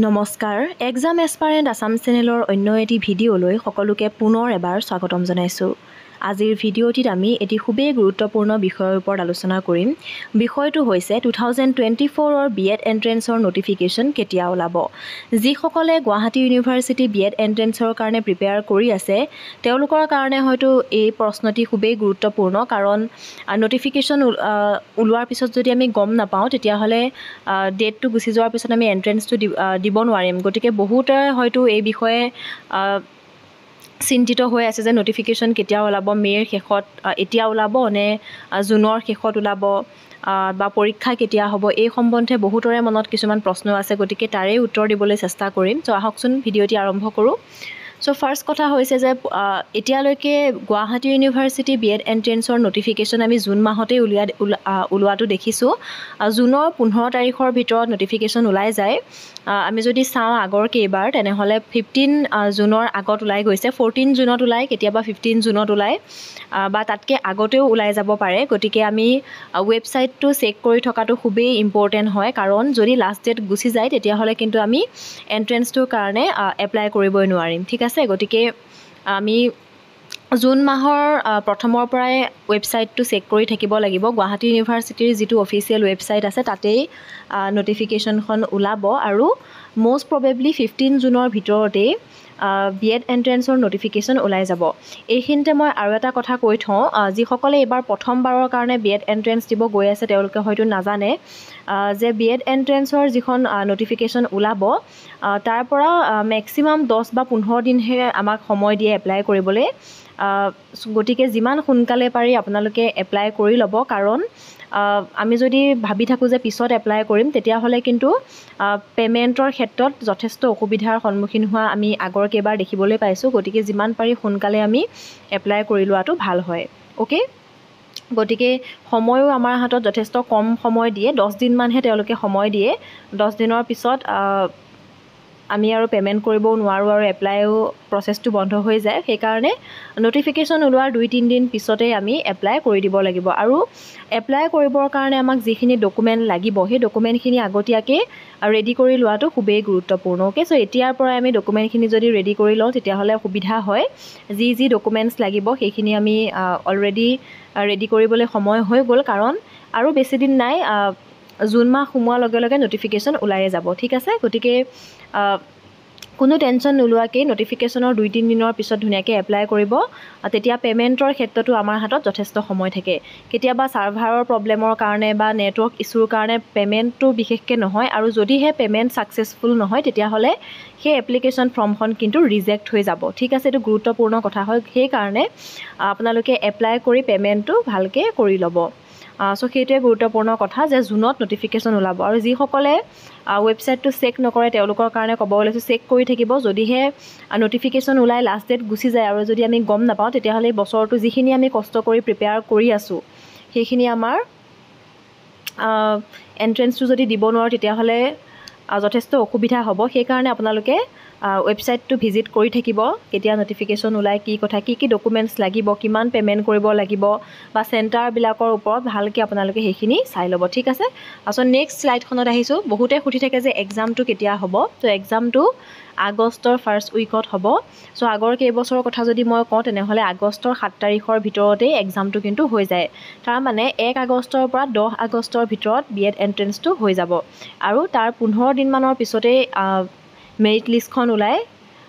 নমস্কাৰ এক্সাম এছপাৰেণ্ট আসাম চেনেলৰ অন্য এটি ভিডিঅ'লৈ সকলোকে পুনৰ এবাৰ স্বাগতম জনাইছোঁ। আজিৰ ভিডিঅ'টিত আমি এটি খুবেই গুৰুত্বপূৰ্ণ বিষয়ৰ ওপৰত আলোচনা কৰিম। বিষয়টো হৈছে 2024ৰ বিএড এন্ট্ৰেন্সৰ নটিফিকেশ্যন কেতিয়া ওলাব। যিসকলে গুৱাহাটী ইউনিভাৰ্চিটি বিএড এন্ট্ৰেন্সৰ কাৰণে প্ৰিপেয়াৰ কৰি আছে তেওঁলোকৰ কাৰণে হয়তো এই প্ৰশ্নটি খুবেই গুৰুত্বপূৰ্ণ, কাৰণ নটিফিকেশ্যন ওলোৱাৰ পিছত যদি আমি গম নাপাওঁ তেতিয়াহ'লে ডেটটো গুচি যোৱাৰ পিছত আমি এন্ট্ৰেন্সটো দিব নোৱাৰিম। গতিকে বহুতে হয়তো এই বিষয়ে চিন্তিত হৈ আছে যে নটিফিকেশ্যন কেতিয়া ওলাব, মে'ৰ শেষত এতিয়া ওলাব নে জুনৰ শেষত ওলাব বা পৰীক্ষা কেতিয়া হ'ব। এই সম্বন্ধে বহুতৰে মনত কিছুমান প্ৰশ্ন আছে, গতিকে তাৰে উত্তৰ দিবলৈ চেষ্টা কৰিম। চ' আহকচোন ভিডিঅ'টি আৰম্ভ কৰোঁ। চ' ফাৰ্ষ্ট কথা হৈছে যে এতিয়ালৈকে গুৱাহাটী ইউনিভাৰ্চিটি বিএড এন্ট্ৰেন্সৰ নটিফিকেশ্যন আমি জুন মাহতেই ওলোৱাটো দেখিছোঁ। জুনৰ 15 তাৰিখৰ ভিতৰত নটিফিকেশ্যন ওলাই যায়। আমি যদি চাওঁ আগৰ কেইবাৰ তেনেহ'লে 15 জুনৰ আগত ওলাই গৈছে, 14 জুনত ওলাই, কেতিয়াবা 15 জুনত ওলাই বা তাতকৈ আগতেও ওলাই যাব পাৰে। গতিকে আমি ৱেবছাইটটো চেক কৰি থকাটো খুবেই ইম্পৰ্টেণ্ট হয়, কাৰণ যদি লাষ্ট ডেট গুচি যায় তেতিয়াহ'লে কিন্তু আমি এণ্ট্ৰেন্সটোৰ কাৰণে এপ্লাই কৰিবই নোৱাৰিম। ঠিক আছে, গতিকে আমি জুন মাহৰ প্ৰথমৰ পৰাই ৱেবছাইটটো চেক কৰি থাকিব লাগিব। গুৱাহাটী ইউনিভাৰ্চিটিৰ যিটো অফিচিয়েল ৱেবছাইট আছে তাতেই নটিফিকেশ্যনখন ওলাব আৰু মষ্ট প্ৰবেবলি 15 জুনৰ ভিতৰতেই বিএড এন্ট্ৰেন্সৰ নটিফিকেশ্যন ওলাই যাব। এইখিনিতে মই আৰু এটা কথা কৈ থওঁ, যিসকলে এইবাৰ প্ৰথমবাৰৰ কাৰণে বিএড এন্ট্ৰেন্স দিব গৈ আছে তেওঁলোকে হয়তো নাজানে যে বিএড এন্ট্ৰেন্সৰ যিখন নটিফিকেশ্যন ওলাব তাৰ পৰা মেক্সিমাম 10 বা 15 দিনহে আমাক সময় দিয়ে এপ্লাই কৰিবলৈ। গতিকে যিমান সোনকালে পাৰি আপোনালোকে এপ্লাই কৰি ল'ব, কাৰণ আমি যদি ভাবি থাকোঁ যে পিছত এপ্লাই কৰিম তেতিয়াহ'লে কিন্তু পে'মেণ্টৰ ক্ষেত্ৰত যথেষ্ট অসুবিধাৰ সন্মুখীন হোৱা আমি আগৰ কেইবাৰ দেখিবলৈ পাইছোঁ। গতিকে যিমান পাৰি সোনকালে আমি এপ্লাই কৰি লোৱাটো ভাল হয়। অ'কে, গতিকে সময়ো আমাৰ হাতত যথেষ্ট কম সময় দিয়ে, 10 দিনমানহে তেওঁলোকে সময় দিয়ে। 10 দিনৰ পিছত আমি আৰু পে'মেণ্ট কৰিবও নোৱাৰোঁ আৰু এপ্লাইও প্ৰচেছটো বন্ধ হৈ যায়। সেইকাৰণে নটিফিকেশ্যন ওলোৱাৰ 2-3 দিন পিছতেই আমি এপ্লাই কৰি দিব লাগিব। আৰু এপ্লাই কৰিবৰ কাৰণে আমাক যিখিনি ডকুমেণ্ট লাগিব সেই ডকুমেণ্টখিনি আগতীয়াকৈ ৰেডি কৰি লোৱাটো খুবেই গুৰুত্বপূৰ্ণ। অ'কে, চ' এতিয়াৰ পৰাই আমি ডকুমেণ্টখিনি যদি ৰেডি কৰি লওঁ তেতিয়াহ'লে সুবিধা হয়। যি ডকুমেণ্টছ লাগিব সেইখিনি আমি অলৰেডি ৰেডি কৰিবলৈ সময় হৈ গ'ল, কাৰণ আৰু বেছি দিন নাই, জুন মাহ সোমোৱাৰ লগে লগে নটিফিকেশ্যন ওলাইয়ে যাব। ঠিক আছে, গতিকে কোনো টেনশ্যন নোলোৱাকৈ নটিফিকেশ্যনৰ 2-3 দিনৰ পিছত ধুনীয়াকৈ এপ্লাই কৰিব। তেতিয়া পে'মেণ্টৰ ক্ষেত্ৰতো আমাৰ হাতত যথেষ্ট সময় থাকে। কেতিয়াবা ছাৰ্ভাৰৰ প্ৰব্লেমৰ কাৰণে বা নেটৱৰ্ক ইছ্যুৰ কাৰণে পে'মেণ্টটো বিশেষকৈ নহয়, আৰু যদিহে পে'মেণ্ট ছাকচেছফুল নহয় তেতিয়াহ'লে সেই এপ্লিকেশ্যন ফৰ্মখন কিন্তু ৰিজেক্ট হৈ যাব। ঠিক আছে, এইটো গুৰুত্বপূৰ্ণ কথা হয়। সেইকাৰণে আপোনালোকে এপ্লাই কৰি পে'মেণ্টটো ভালকৈ কৰি ল'ব। চ' সেইটোৱে গুৰুত্বপূৰ্ণ কথা যে জুনত নটিফিকেশ্যন ওলাব। আৰু যিসকলে ৱেবছাইটটো চেক নকৰে তেওঁলোকৰ কাৰণে ক'ব ওলাইছোঁ, চেক কৰি থাকিব। যদিহে নটিফিকেশ্যন ওলাই লাষ্ট ডেট গুচি যায় আৰু যদি আমি গম নাপাওঁ তেতিয়াহ'লে এই বছৰটো যিখিনি আমি কষ্ট কৰি প্ৰিপেয়াৰ কৰি আছোঁ সেইখিনি আমাৰ এণ্ট্ৰেন্সটো যদি দিব নোৱাৰোঁ তেতিয়াহ'লে যথেষ্ট অসুবিধা হ'ব। সেইকাৰণে আপোনালোকে ৱেবছাইটটো ভিজিট কৰি থাকিব, কেতিয়া নটিফিকেশ্যন ওলায়, কি কথা, কি ডকুমেণ্টছ লাগিব, কিমান পে'মেণ্ট কৰিব লাগিব বা চেণ্টাৰবিলাকৰ ওপৰত ভালকৈ আপোনালোকে সেইখিনি চাই ল'ব। ঠিক আছে, তাৰপিছত নেক্সট শ্লাইডখনত আহিছোঁ। বহুতে সুধি থাকে যে এক্সামটো কেতিয়া হ'ব। ত' এক্সামটো আগষ্টৰ ফাৰ্ষ্ট উইকত হ'ব। চ' আগৰ কেইবছৰৰ কথা যদি মই কওঁ তেনেহ'লে আগষ্টৰ 7 তাৰিখৰ ভিতৰতেই এক্সামটো কিন্তু হৈ যায়। তাৰমানে 1 আগষ্টৰ পৰা 10 আগষ্টৰ ভিতৰত বিএড এন্ট্ৰেন্সটো হৈ যাব। আৰু তাৰ 15 দিনমানৰ পিছতেই মেৰিট লিষ্টখন ওলায়,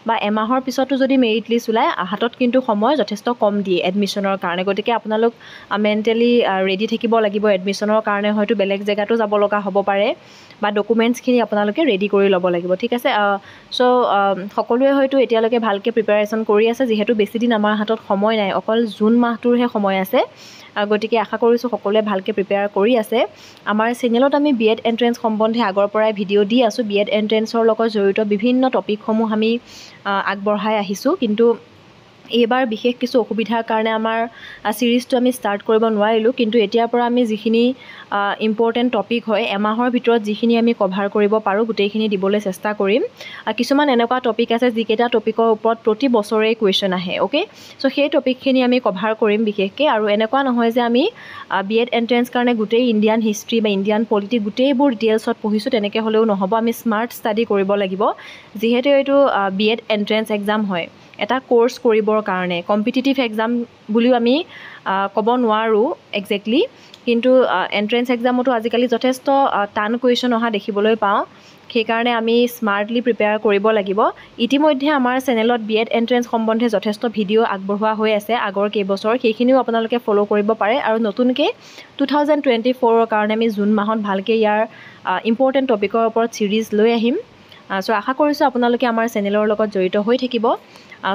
বা এমাহৰ পিছতো যদি মেৰিট লিষ্ট ওলায় হাতত কিন্তু সময় যথেষ্ট কম দিয়ে এডমিশ্যনৰ কাৰণে। গতিকে আপোনালোক মেণ্টেলি ৰেডি থাকিব লাগিব এডমিশ্যনৰ কাৰণে। হয়তো বেলেগ জেগাতো যাব লগা হ'ব পাৰে বা ডকুমেণ্টছখিনি আপোনালোকে ৰেডি কৰি ল'ব লাগিব। ঠিক আছে, চ' সকলোৱে হয়তো এতিয়ালৈকে ভালকৈ প্ৰিপেৰেশ্যন কৰি আছে, যিহেতু বেছি দিন আমাৰ হাতত সময় নাই, অকল জুন মাহটোৰহে সময় আছে। গতিকে আশা কৰিছোঁ সকলোৱে ভালকৈ প্ৰিপেয়াৰ কৰি আছে। আমাৰ চেনেলত আমি বিএড এন্ট্ৰেন্স সম্বন্ধে আগৰ পৰাই ভিডিঅ' দি আছোঁ। বিএড এন্ট্ৰেন্সৰ লগত জড়িত বিভিন্ন টপিকসমূহ আমি আগবঢ়াই আহিছোঁ, কিন্তু এইবাৰ বিশেষ কিছু অসুবিধাৰ কাৰণে আমাৰ ছিৰিজটো আমি ষ্টাৰ্ট কৰিব নোৱাৰিলোঁ, কিন্তু এতিয়াৰ পৰা আমি যিখিনি ইম্পৰ্টেণ্ট টপিক হয় এমাহৰ ভিতৰত যিখিনি আমি কভাৰ কৰিব পাৰোঁ গোটেইখিনি দিবলৈ চেষ্টা কৰিম। কিছুমান এনেকুৱা টপিক আছে যিকেইটা টপিকৰ ওপৰত প্ৰতি বছৰেই কুৱেশ্যন আহে, অ'কে। চ' সেই টপিকখিনি আমি কভাৰ কৰিম বিশেষকৈ। আৰু এনেকুৱা নহয় যে আমি B.Ed এণ্ট্ৰেঞ্চ কাৰণে গোটেই ইণ্ডিয়ান হিষ্ট্ৰী বা ইণ্ডিয়ান পলিটি গোটেইবোৰ ডিটেইলছত পঢ়িছোঁ, তেনেকৈ হ'লেও নহ'ব। আমি স্মাৰ্ট ষ্টাডি কৰিব লাগিব, যিহেতু এইটো B.Ed এণ্ট্ৰেঞ্চ এক্সাম হয়, এটা কোৰ্চ কৰিবৰ কাৰণে। কম্পিটিটিভ এক্সাম বুলিও আমি ক'ব নোৱাৰোঁ একজেক্টলি, কিন্তু এণ্ট্ৰেঞ্চ এক্সামতো আজিকালি যথেষ্ট টান কুৱেশ্যন অহা দেখিবলৈ পাওঁ। সেইকাৰণে আমি স্মাৰ্টলি প্ৰিপেয়াৰ কৰিব লাগিব। ইতিমধ্যে আমাৰ চেনেলত B.Ed এণ্ট্ৰেঞ্চ সম্বন্ধে যথেষ্ট ভিডিঅ' আগবঢ়োৱা হৈ আছে আগৰ কেইবছৰ, সেইখিনিও আপোনালোকে ফ'ল' কৰিব পাৰে। আৰু নতুনকৈ 2024ৰ কাৰণে আমি জুন মাহত ভালকৈ ইয়াৰ ইম্পৰ্টেণ্ট টপিকৰ ওপৰত ছিৰিজ লৈ আহিম। চ' আশা কৰিছোঁ আপোনালোকে আমাৰ চেনেলৰ লগত জড়িত হৈ থাকিব।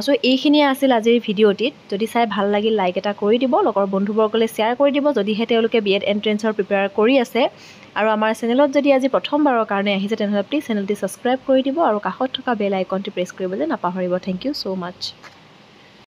চ' এইখিনিয়ে আছিল আজিৰ ভিডিঅ'টিত। যদি চাই ভাল লাগিল লাইক এটা কৰি দিব, লগৰ বন্ধুবৰ্গলৈ শ্বেয়াৰ কৰি দিব যদিহে তেওঁলোকে B.Ed এণ্ট্ৰেঞ্চৰ প্ৰিপেয়াৰ কৰি আছে। আৰু আমাৰ চেনেলত যদি আজি প্ৰথমবাৰৰ কাৰণে আহিছে তেনেহ'লে প্লিজ চেনেলটি ছাবস্ক্ৰাইব কৰি দিব আৰু কাষত থকা বেল আইকনটি প্ৰেছ কৰিবলৈ নাপাহৰিব। Thank you so' much.